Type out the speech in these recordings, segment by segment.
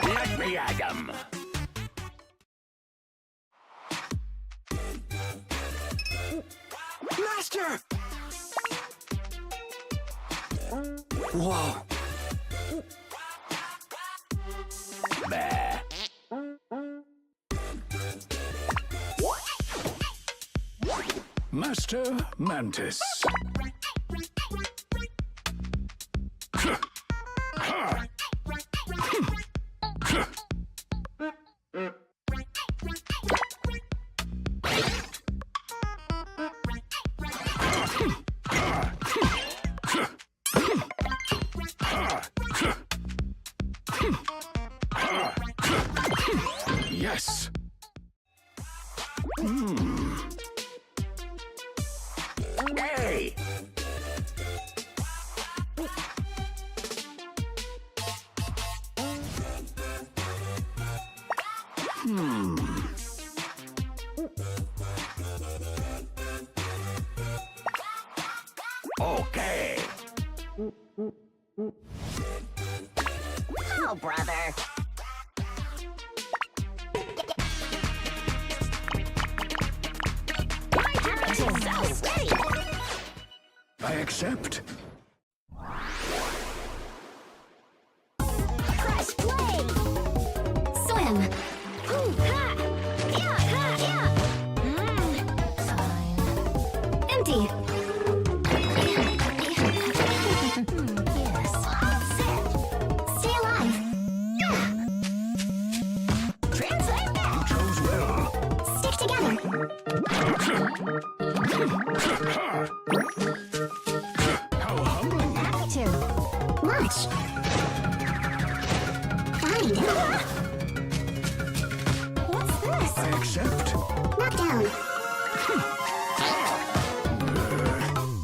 Let me at 'em. Master! Whoa! Bah. Master Mantis. Yes. Hey! Okay. Oh, brother. My turret is so ready. I accept. Press play. Swim. Ooh, ha. Yeah, ha, yeah. Fine. Empty. Yes. Sit. Stay alive. Yeah. Translate that. Chose well. Stick together. How humbling. Happy to. Much. Fine. What's this? I accept. Knock down.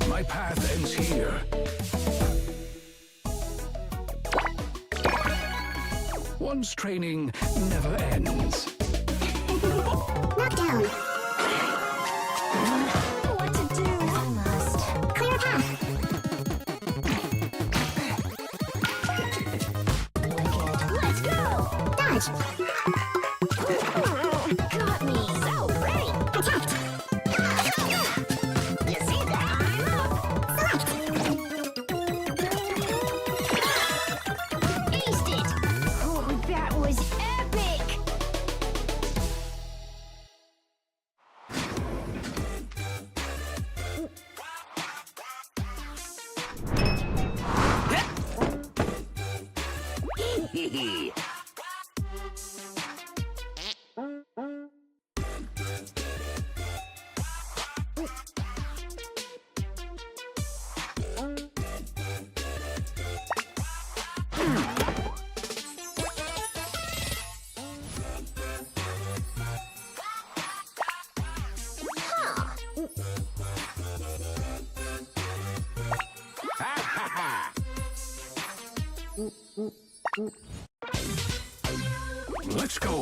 My path ends here. One's training never ends. Knock down. What to do? Almost. Clear a path. Let's go! Dodge! Got me! So ready! Attacked! You see that? I'm up! Select! Aced it! Oh, that was epic! Hee. Ha ha ha! Let's go.